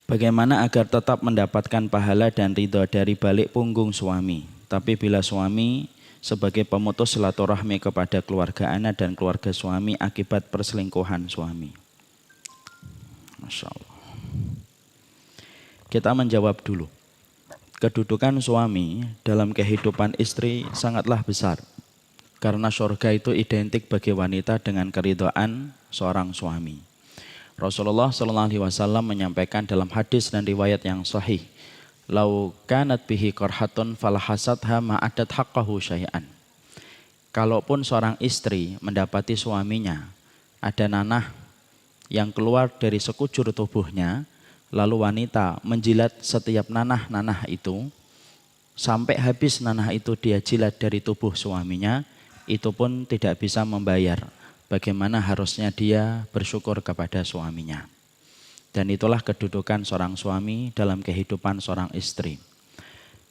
Bagaimana agar tetap mendapatkan pahala dan ridho dari balik punggung suami? Tapi bila suami sebagai pemutus silaturahmi kepada keluarga anak dan keluarga suami akibat perselingkuhan suami. Masya Allah. Kita menjawab dulu. Kedudukan suami dalam kehidupan istri sangatlah besar. Karena surga itu identik bagi wanita dengan keridhaan seorang suami. Rasulullah SAW menyampaikan dalam hadis dan riwayat yang sahih, "Lau kanat bihi qarhatun falahasatha ma'adat haqqahu syai'an." Kalaupun seorang istri mendapati suaminya ada nanah yang keluar dari sekujur tubuhnya, lalu wanita menjilat setiap nanah-nanah itu, sampai habis nanah itu dia jilat dari tubuh suaminya, itu pun tidak bisa membayar. Bagaimana harusnya dia bersyukur kepada suaminya. Dan itulah kedudukan seorang suami dalam kehidupan seorang istri.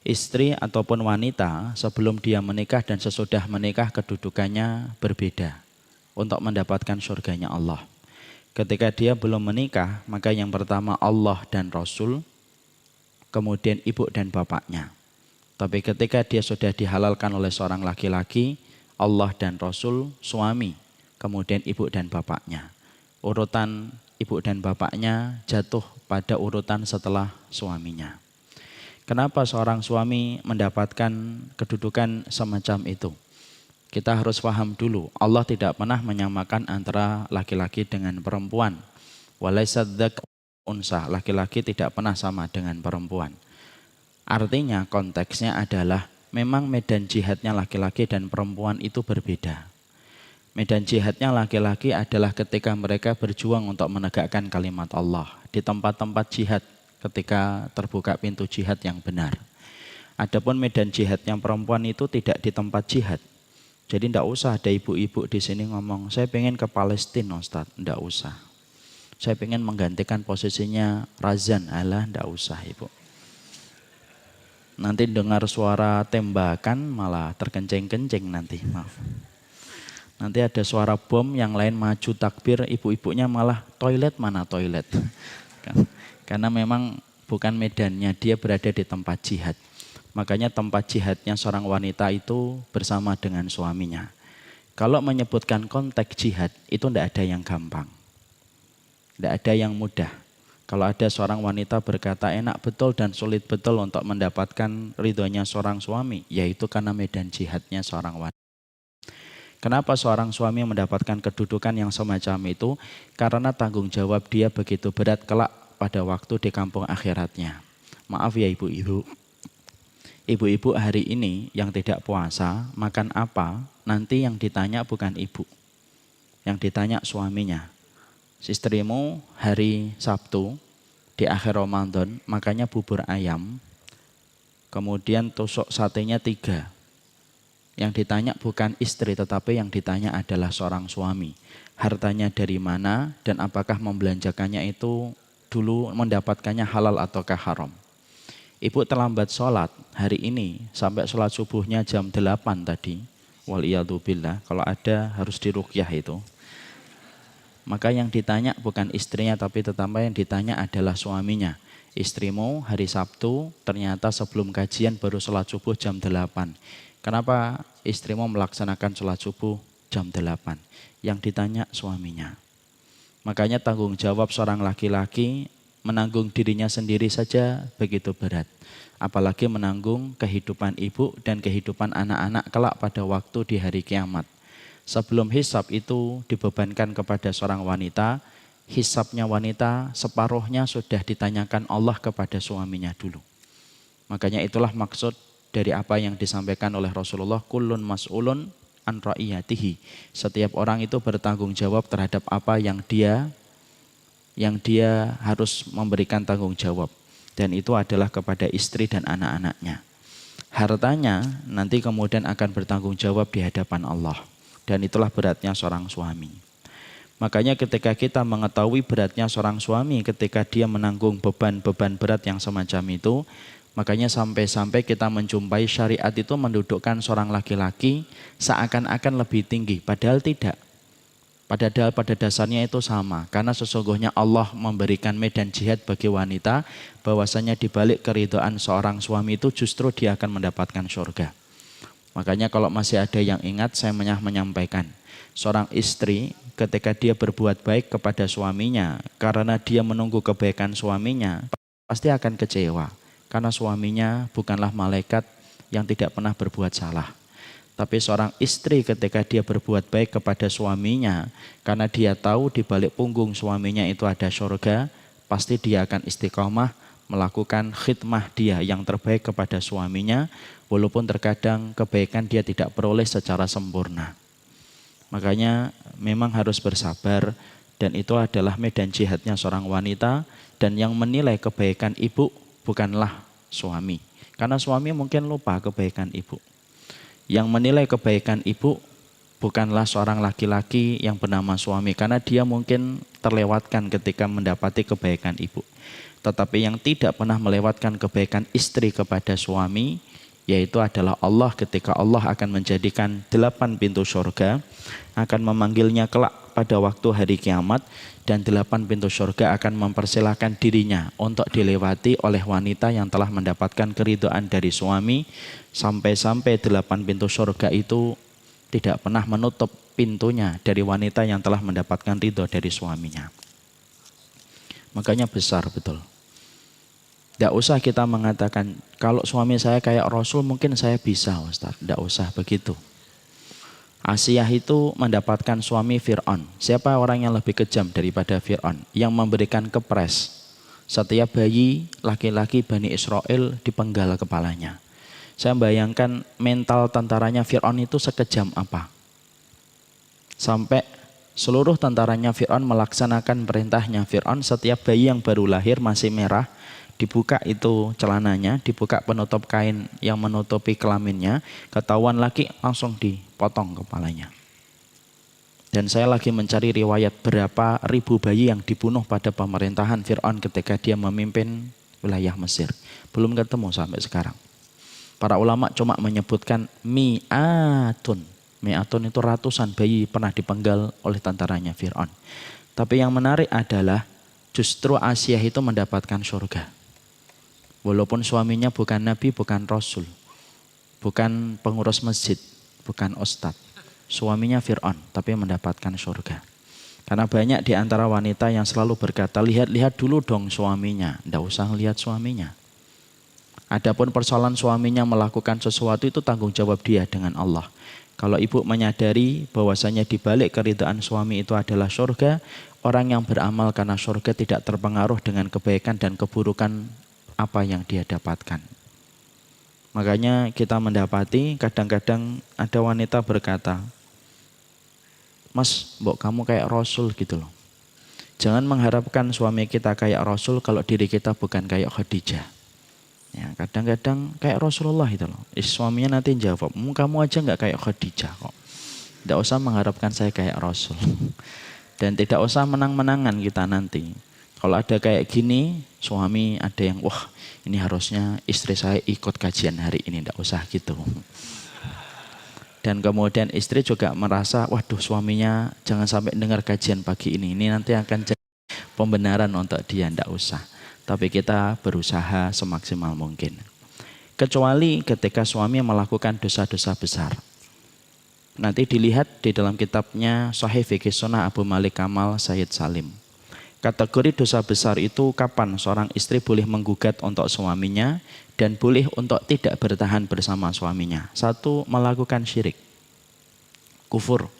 Istri ataupun wanita sebelum dia menikah dan sesudah menikah kedudukannya berbeda untuk mendapatkan surganya Allah. Ketika dia belum menikah, maka yang pertama Allah dan Rasul, kemudian ibu dan bapaknya. Tapi ketika dia sudah dihalalkan oleh seorang laki-laki, Allah dan Rasul, suami, kemudian ibu dan bapaknya. Urutan ibu dan bapaknya jatuh pada urutan setelah suaminya. Kenapa seorang suami mendapatkan kedudukan semacam itu? Kita harus paham dulu, Allah tidak pernah menyamakan antara laki-laki dengan perempuan. Walaisa dzakar unsa, laki-laki tidak pernah sama dengan perempuan. Artinya konteksnya adalah memang medan jihadnya laki-laki dan perempuan itu berbeda. Medan jihadnya laki-laki adalah ketika mereka berjuang untuk menegakkan kalimat Allah di tempat-tempat jihad ketika terbuka pintu jihad yang benar. Adapun medan jihadnya perempuan itu tidak di tempat jihad. Jadi tidak usah ada ibu-ibu di sini ngomong, saya pengen ke Palestina Ustaz, tidak usah. Saya pengen menggantikan posisinya Razan, alah tidak usah ibu. Nanti dengar suara tembakan malah terkencing-kencing nanti, maaf. Nanti ada suara bom, yang lain maju takbir, ibu-ibunya malah toilet, mana toilet. Karena memang bukan medannya, dia berada di tempat jihad. Makanya tempat jihadnya seorang wanita itu bersama dengan suaminya. Kalau menyebutkan konteks jihad, itu tidak ada yang gampang. Tidak ada yang mudah. Kalau ada seorang wanita berkata enak betul dan sulit betul untuk mendapatkan ridhonya seorang suami, yaitu karena medan jihadnya seorang wanita. Kenapa seorang suami mendapatkan kedudukan yang semacam itu? Karena tanggung jawab dia begitu berat kelak pada waktu di kampung akhiratnya. Maaf ya ibu-ibu. Ibu-ibu hari ini yang tidak puasa, makan apa? Nanti yang ditanya bukan ibu. Yang ditanya suaminya. Istrimu hari Sabtu di akhir Ramadan makannya bubur ayam. Kemudian tusuk satenya 3. Yang ditanya bukan istri, tetapi yang ditanya adalah seorang suami. Hartanya dari mana dan apakah membelanjakannya itu dulu mendapatkannya halal ataukah haram. Ibu terlambat sholat hari ini sampai sholat subuhnya jam 8 tadi. Waliyadzubillah, kalau ada harus diruqyah itu. Maka yang ditanya bukan istrinya, tapi tetapi yang ditanya adalah suaminya. Istrimu hari Sabtu ternyata sebelum kajian baru sholat subuh jam 8. Kenapa istrimu melaksanakan sholat subuh jam 8? Yang ditanya suaminya. Makanya tanggung jawab seorang laki-laki menanggung dirinya sendiri saja begitu berat. Apalagi menanggung kehidupan ibu dan kehidupan anak-anak kelak pada waktu di hari kiamat. Sebelum hisab itu dibebankan kepada seorang wanita, hisabnya wanita separuhnya sudah ditanyakan Allah kepada suaminya dulu. Makanya itulah maksud dari apa yang disampaikan oleh Rasulullah, kullun mas'ulun an ra'iyatihi. Setiap orang itu bertanggung jawab terhadap apa yang dia harus memberikan tanggung jawab. Dan itu adalah kepada istri dan anak-anaknya. Hartanya nanti kemudian akan bertanggung jawab di hadapan Allah. Dan itulah beratnya seorang suami. Makanya ketika kita mengetahui beratnya seorang suami ketika dia menanggung beban-beban berat yang semacam itu, makanya sampai-sampai kita menjumpai syariat itu mendudukkan seorang laki-laki seakan-akan lebih tinggi, padahal tidak. Padahal pada dasarnya itu sama, karena sesungguhnya Allah memberikan medan jihad bagi wanita, bahwasanya dibalik keridhaan seorang suami itu justru dia akan mendapatkan surga. Makanya kalau masih ada yang ingat, saya menyampaikan, seorang istri ketika dia berbuat baik kepada suaminya, karena dia menunggu kebaikan suaminya, pasti akan kecewa, karena suaminya bukanlah malaikat yang tidak pernah berbuat salah. Tapi seorang istri ketika dia berbuat baik kepada suaminya, karena dia tahu di balik punggung suaminya itu ada surga, pasti dia akan istiqomah melakukan khidmah dia yang terbaik kepada suaminya, walaupun terkadang kebaikan dia tidak peroleh secara sempurna. Makanya memang harus bersabar, dan itu adalah medan jihadnya seorang wanita, dan yang menilai kebaikan ibu bukanlah suami. Karena suami mungkin lupa kebaikan ibu. Yang menilai kebaikan ibu bukanlah seorang laki-laki yang bernama suami, karena dia mungkin terlewatkan ketika mendapati kebaikan ibu. Tetapi yang tidak pernah melewatkan kebaikan istri kepada suami, yaitu adalah Allah, ketika Allah akan menjadikan 8 pintu surga, akan memanggilnya kelak pada waktu hari kiamat, dan 8 pintu surga akan mempersilahkan dirinya untuk dilewati oleh wanita yang telah mendapatkan keridhaan dari suami, sampai-sampai 8 pintu surga itu tidak pernah menutup pintunya dari wanita yang telah mendapatkan ridho dari suaminya. Makanya besar betul. Tidak usah kita mengatakan, kalau suami saya kayak Rasul mungkin saya bisa, Ustaz. Tidak usah begitu. Asiyah itu mendapatkan suami Fir'aun. Siapa orang yang lebih kejam daripada Fir'aun? Yang memberikan kepres. Setiap bayi laki-laki Bani Israel dipenggal kepalanya. Saya bayangkan mental tentaranya Fir'aun itu sekejam apa. Sampai seluruh tentaranya Fir'aun melaksanakan perintahnya Fir'aun, setiap bayi yang baru lahir masih merah, dibuka itu celananya, dibuka penutup kain yang menutupi kelaminnya, ketahuan laki langsung dipotong kepalanya. Dan saya lagi mencari riwayat berapa ribu bayi yang dibunuh pada pemerintahan Fir'aun ketika dia memimpin wilayah Mesir. Belum ketemu sampai sekarang. Para ulama cuma menyebutkan mi'atun. Mi'atun itu ratusan bayi pernah dipenggal oleh tentaranya Fir'aun. Tapi yang menarik adalah justru Asiyah itu mendapatkan surga. Walaupun suaminya bukan nabi, bukan rasul, bukan pengurus masjid, bukan ustadz. Suaminya Fir'aun, tapi mendapatkan surga. Karena banyak di antara wanita yang selalu berkata, lihat-lihat dulu dong suaminya. Tidak usah lihat suaminya. Adapun persoalan suaminya melakukan sesuatu, itu tanggung jawab dia dengan Allah. Kalau ibu menyadari bahwasanya di balik keridhaan suami itu adalah surga, orang yang beramal karena surga tidak terpengaruh dengan kebaikan dan keburukan apa yang dia dapatkan. Makanya kita mendapati kadang-kadang ada wanita berkata, Mas, mbok kamu kayak Rasul gitu loh. Jangan mengharapkan suami kita kayak Rasul kalau diri kita bukan kayak Khadijah. Ya, kadang-kadang kayak Rasulullah itu loh. Suaminya nanti jawab, kamu aja nggak kayak Khadijah kok. Tidak usah mengharapkan saya kayak Rasul. Dan tidak usah menang-menangan kita nanti. Kalau ada kayak gini, suami ada yang, wah ini harusnya istri saya ikut kajian hari ini, tidak usah gitu. Dan kemudian istri juga merasa, waduh suaminya jangan sampai dengar kajian pagi ini nanti akan jadi pembenaran untuk dia, tidak usah. Tapi kita berusaha semaksimal mungkin. Kecuali ketika suami melakukan dosa-dosa besar. Nanti dilihat di dalam kitabnya Sahih Fiqih Sunnah Abu Malik Kamal Sayyid Salim. Kategori dosa besar itu kapan seorang istri boleh menggugat untuk suaminya dan boleh untuk tidak bertahan bersama suaminya. 1, melakukan syirik, kufur.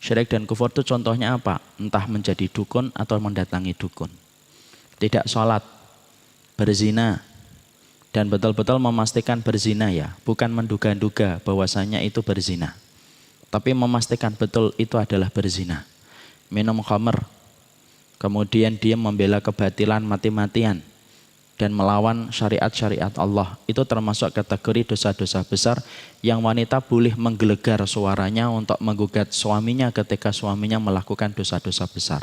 Syirik dan kufur itu contohnya apa? Entah menjadi dukun atau mendatangi dukun. Tidak sholat, berzina, dan betul-betul memastikan berzina ya, bukan menduga-duga bahwasanya itu berzina, tapi memastikan betul itu adalah berzina. Minum khamr, kemudian dia membela kebatilan mati-matian dan melawan syariat-syariat Allah. Itu termasuk kategori dosa-dosa besar yang wanita boleh menggelegar suaranya untuk menggugat suaminya ketika suaminya melakukan dosa-dosa besar.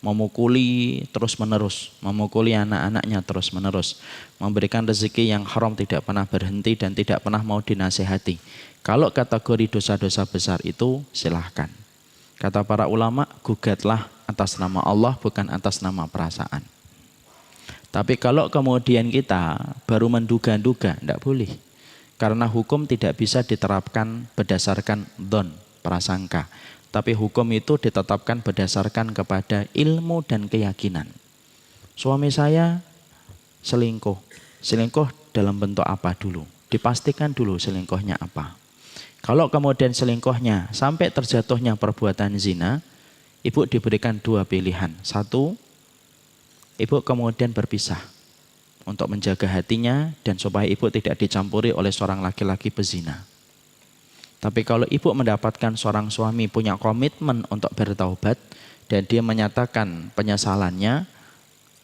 Memukuli terus-menerus, memukuli anak-anaknya terus-menerus, memberikan rezeki yang haram tidak pernah berhenti dan tidak pernah mau dinasihati. Kalau kategori dosa-dosa besar itu silahkan. Kata para ulama, gugatlah atas nama Allah bukan atas nama perasaan. Tapi kalau kemudian kita baru menduga-duga, tidak boleh. Karena hukum tidak bisa diterapkan berdasarkan dhon, prasangka. Tapi hukum itu ditetapkan berdasarkan kepada ilmu dan keyakinan. Suami saya selingkuh. Selingkuh dalam bentuk apa dulu? Dipastikan dulu selingkuhnya apa. Kalau kemudian selingkuhnya sampai terjatuhnya perbuatan zina, ibu diberikan dua pilihan. Satu, ibu kemudian berpisah untuk menjaga hatinya dan supaya ibu tidak dicampuri oleh seorang laki-laki pezina. Tapi kalau ibu mendapatkan seorang suami punya komitmen untuk bertaubat dan dia menyatakan penyesalannya,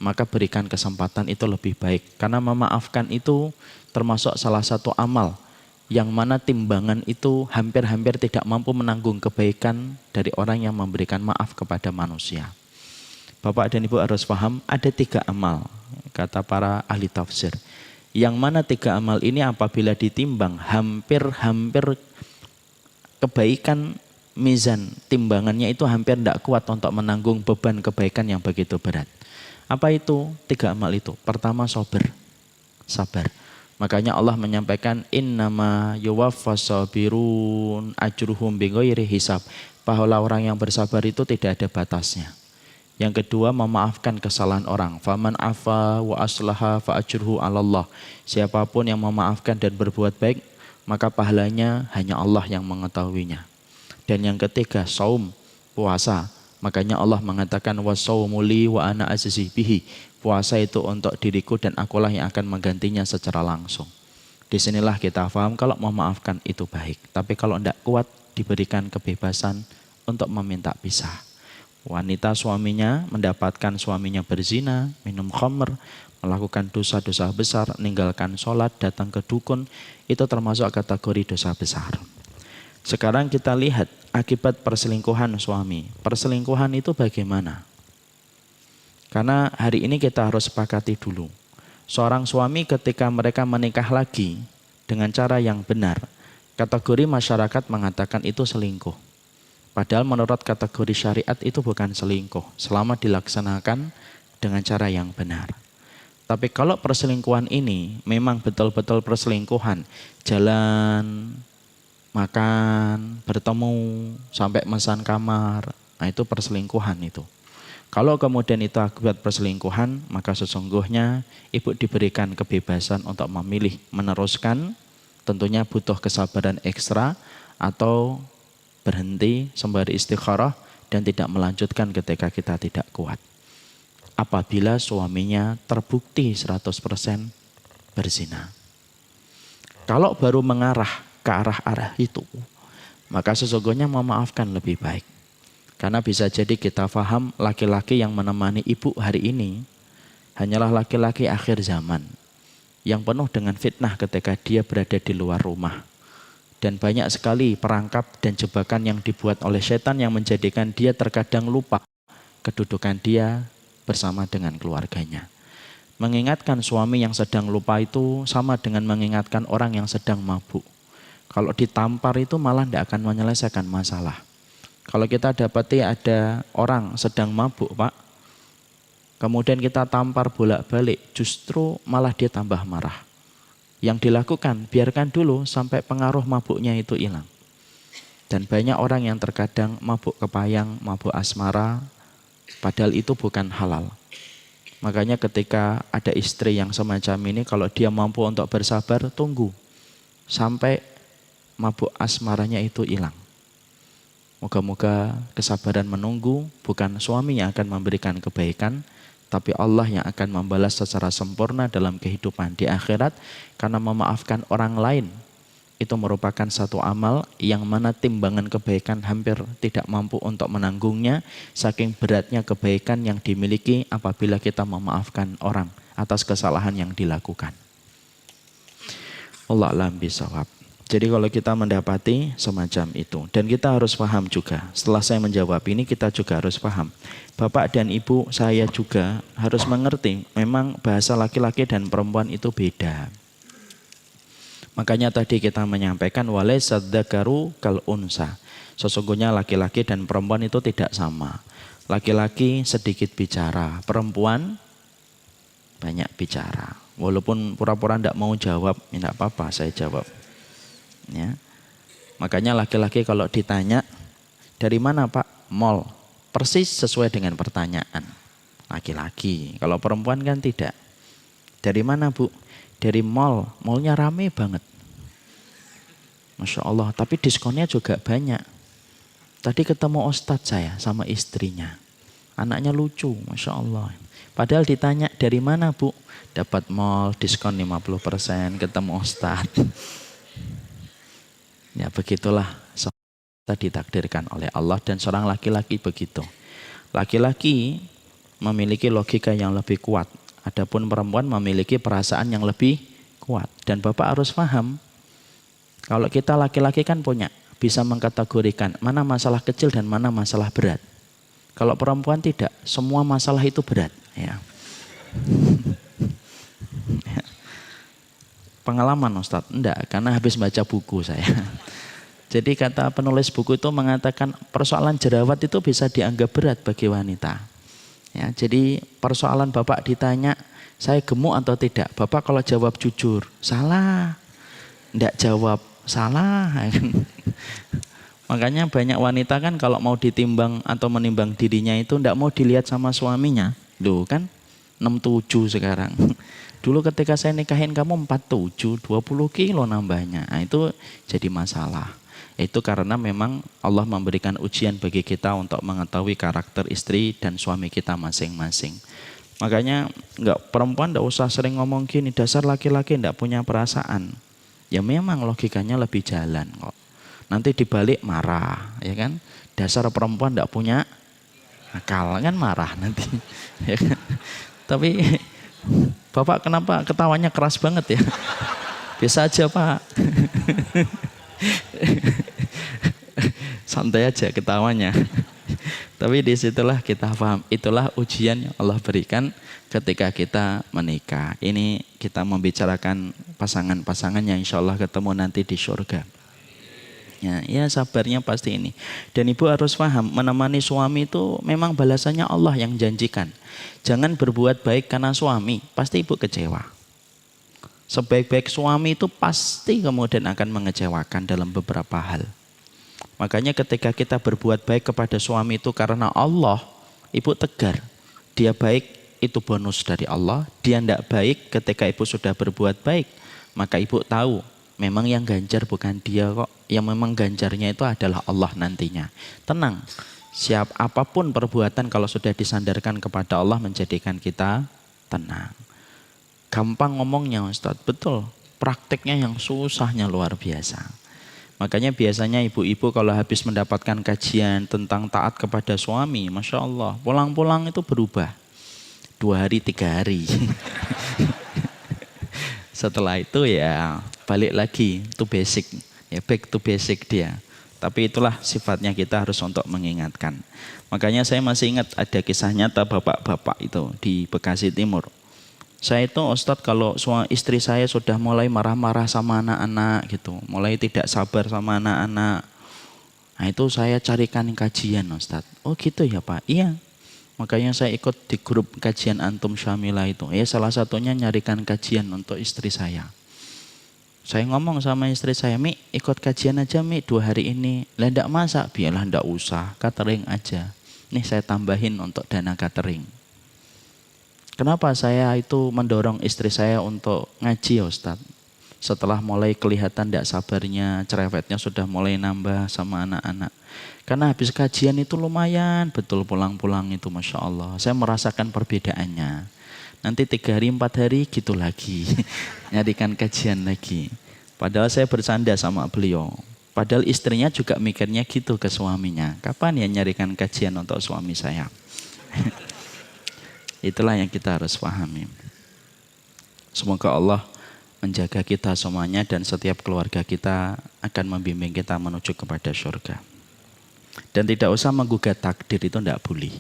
maka berikan kesempatan itu lebih baik. Karena memaafkan itu termasuk salah satu amal yang mana timbangan itu hampir-hampir tidak mampu menanggung kebaikan dari orang yang memberikan maaf kepada manusia. Bapak dan Ibu harus paham, ada 3 amal, kata para ahli tafsir. Yang mana 3 amal ini apabila ditimbang, hampir-hampir kebaikan mizan, timbangannya itu hampir tidak kuat untuk menanggung beban kebaikan yang begitu berat. Apa itu 3 amal itu? Pertama, sabar. Makanya Allah menyampaikan, innama yuwaffas sabirun ajruhum bighairi hisab. Bahwa orang yang bersabar itu tidak ada batasnya. Yang kedua, memaafkan kesalahan orang. Faman afa wa aslaha fa ajruhu 'alallah. Siapapun yang memaafkan dan berbuat baik, maka pahalanya hanya Allah yang mengetahuinya. Dan yang ketiga, saum, puasa. Makanya Allah mengatakan wasaumu li wa ana ajzi bihi. Puasa itu untuk diriku dan akulah yang akan menggantinya secara langsung. Disinilah kita paham kalau memaafkan itu baik. Tapi kalau tidak kuat, diberikan kebebasan untuk meminta pisah. Wanita suaminya mendapatkan suaminya berzina, minum khamr, melakukan dosa-dosa besar, meninggalkan sholat, datang ke dukun, itu termasuk kategori dosa besar. Sekarang kita lihat akibat perselingkuhan suami. Perselingkuhan itu bagaimana? Karena hari ini kita harus sepakati dulu. Seorang suami ketika mereka menikah lagi dengan cara yang benar, kategori masyarakat mengatakan itu selingkuh. Padahal menurut kategori syariat itu bukan selingkuh selama dilaksanakan dengan cara yang benar. Tapi kalau perselingkuhan ini memang betul-betul perselingkuhan, jalan, makan, bertemu, sampai mesan kamar, nah itu perselingkuhan itu. Kalau kemudian itu akibat perselingkuhan, maka sesungguhnya ibu diberikan kebebasan untuk memilih meneruskan, tentunya butuh kesabaran ekstra, atau berhenti sembari istikharah dan tidak melanjutkan ketika kita tidak kuat. Apabila suaminya terbukti 100% berzina. Kalau baru mengarah ke arah itu, maka sesungguhnya memaafkan lebih baik. Karena bisa jadi kita paham laki-laki yang menemani ibu hari ini hanyalah laki-laki akhir zaman yang penuh dengan fitnah ketika dia berada di luar rumah. Dan banyak sekali perangkap dan jebakan yang dibuat oleh setan yang menjadikan dia terkadang lupa kedudukan dia bersama dengan keluarganya. Mengingatkan suami yang sedang lupa itu sama dengan mengingatkan orang yang sedang mabuk. Kalau ditampar itu malah tidak akan menyelesaikan masalah. Kalau kita dapati ada orang sedang mabuk, Pak, kemudian kita tampar bolak-balik, justru malah dia tambah marah. Yang dilakukan, biarkan dulu sampai pengaruh mabuknya itu hilang. Dan banyak orang yang terkadang mabuk kepayang, mabuk asmara, padahal itu bukan halal. Makanya ketika ada istri yang semacam ini, kalau dia mampu untuk bersabar, tunggu sampai mabuk asmaranya itu hilang. Moga-moga kesabaran menunggu, bukan suami yang akan memberikan kebaikan, tapi Allah yang akan membalas secara sempurna dalam kehidupan di akhirat. Karena memaafkan orang lain itu merupakan satu amal yang mana timbangan kebaikan hampir tidak mampu untuk menanggungnya, saking beratnya kebaikan yang dimiliki apabila kita memaafkan orang atas kesalahan yang dilakukan. Wallahu a'lam bishawab. Jadi kalau kita mendapati semacam itu, dan kita harus paham juga, setelah saya menjawab ini kita juga harus paham, Bapak dan Ibu saya juga harus mengerti, memang bahasa laki-laki dan perempuan itu beda. Makanya tadi kita menyampaikan walaysa dzakaru kal unsa. Sesungguhnya laki-laki dan perempuan itu tidak sama. Laki-laki sedikit bicara, perempuan banyak bicara. Walaupun pura-pura tidak mau jawab, tidak apa-apa saya jawab. Ya. Makanya laki-laki kalau ditanya, dari mana Pak? Mall. Persis sesuai dengan pertanyaan. Laki-laki. Kalau perempuan kan tidak. Dari mana Bu? Dari mall. Mallnya rame banget. Masya Allah. Tapi diskonnya juga banyak. Tadi ketemu ustadz saya sama istrinya. Anaknya lucu. Masya Allah. Padahal ditanya dari mana Bu? Dapat mall, diskon 50%, ketemu ustadz. Ya begitulah. Kita ditakdirkan oleh Allah dan seorang laki-laki begitu. Laki-laki memiliki logika yang lebih kuat. Adapun perempuan memiliki perasaan yang lebih kuat. Dan Bapak harus paham, kalau kita laki-laki kan punya, bisa mengkategorikan mana masalah kecil dan mana masalah berat. Kalau perempuan tidak, semua masalah itu berat. Ya. Pengalaman Ustadz? Enggak, karena habis baca buku saya. Jadi kata penulis buku itu mengatakan persoalan jerawat itu bisa dianggap berat bagi wanita. Ya, jadi persoalan Bapak ditanya, saya gemuk atau tidak? Bapak kalau jawab jujur, salah. Tidak jawab, salah. Makanya banyak wanita kan kalau mau ditimbang atau menimbang dirinya itu tidak mau dilihat sama suaminya. Loh kan 67 sekarang. Dulu ketika saya nikahin kamu 47, 20 kilo nambahnya. Nah, itu jadi masalah. Itu karena memang Allah memberikan ujian bagi kita untuk mengetahui karakter istri dan suami kita masing-masing. Makanya perempuan enggak usah sering ngomong gini, dasar laki-laki enggak punya perasaan. Ya memang logikanya lebih jalan kok. Nanti dibalik marah, ya kan? Dasar perempuan enggak punya akal, kan marah nanti. Ya kan? Tapi Bapak kenapa ketawanya keras banget ya? Biasa aja Pak. Santai aja ketawanya. Tapi disitulah kita paham, itulah ujian yang Allah berikan ketika kita menikah. Ini kita membicarakan pasangan-pasangan yang insya Allah ketemu nanti di surga. Ya sabarnya pasti ini. Dan ibu harus paham, menemani suami itu memang balasannya Allah yang janjikan. Jangan berbuat baik karena suami, pasti ibu kecewa. Sebaik-baik suami itu pasti kemudian akan mengecewakan dalam beberapa hal. Makanya ketika kita berbuat baik kepada suami itu karena Allah, ibu tegar. Dia baik itu bonus dari Allah. Dia tidak baik ketika ibu sudah berbuat baik, maka ibu tahu memang yang ganjar bukan dia kok. Yang memang ganjarnya itu adalah Allah nantinya. Tenang, siap apapun perbuatan kalau sudah disandarkan kepada Allah menjadikan kita tenang. Gampang ngomongnya Ustadz, betul. Prakteknya yang susahnya luar biasa. Makanya biasanya ibu-ibu kalau habis mendapatkan kajian tentang taat kepada suami, Masya Allah, pulang-pulang itu berubah. 2 hari, 3 hari. Setelah itu ya balik lagi, itu basic. Ya back to basic dia. Tapi itulah sifatnya kita harus untuk mengingatkan. Makanya saya masih ingat ada kisah nyata bapak-bapak itu di Bekasi Timur. Saya itu Ustadz kalau istri saya sudah mulai marah-marah sama anak-anak gitu, mulai tidak sabar sama anak-anak. Nah itu saya carikan kajian Ustadz. Oh gitu ya Pak? Iya. Makanya saya ikut di grup kajian Antum Syamila itu. Ya salah satunya nyarikan kajian untuk istri saya. Saya ngomong sama istri saya, Mi ikut kajian aja Mi 2 hari ini. Lah ndak masak, biarlah ndak usah, catering aja. Nih saya tambahin untuk dana catering. Kenapa saya itu mendorong istri saya untuk ngaji ya Ustadz? Setelah mulai kelihatan tidak sabarnya, cerewetnya sudah mulai nambah sama anak-anak. Karena habis kajian itu lumayan, betul pulang-pulang itu Masya Allah. Saya merasakan perbedaannya. Nanti 3 hari, 4 hari gitu lagi. Nyarikan kajian lagi. Padahal saya bersanda sama beliau. Padahal istrinya juga mikirnya gitu ke suaminya. Kapan ya nyarikan kajian untuk suami saya? Itulah yang kita harus pahami. Semoga Allah menjaga kita semuanya dan setiap keluarga kita akan membimbing kita menuju kepada surga. Dan tidak usah menggugat takdir, itu tidak boleh.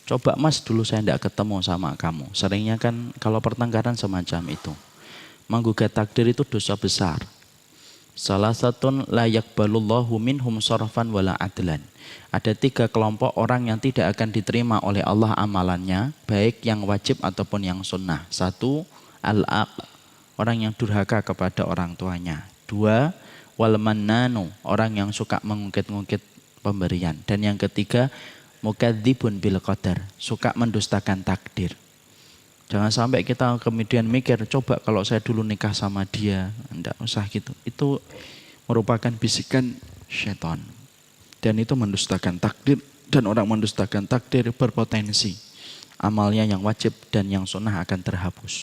Coba Mas dulu saya tidak ketemu sama kamu. Seringnya kan kalau pertengkaran semacam itu. Menggugat takdir itu dosa besar. Salah satu la yaqbalullahu minhum sarfan wala adlan. Ada 3 kelompok orang yang tidak akan diterima oleh Allah amalannya, baik yang wajib ataupun yang sunnah. 1, al-aq, orang yang durhaka kepada orang tuanya. 2, wal mannanu, orang yang suka mengungkit-ungkit pemberian. Dan yang ketiga, mukadzibun bil qadar, suka mendustakan takdir. Jangan sampai kita kemudian mikir, coba kalau saya dulu nikah sama dia, enggak usah gitu. Itu merupakan bisikan syaitan. Dan itu mendustakan takdir, dan orang mendustakan takdir berpotensi amalnya yang wajib dan yang sunnah akan terhapus.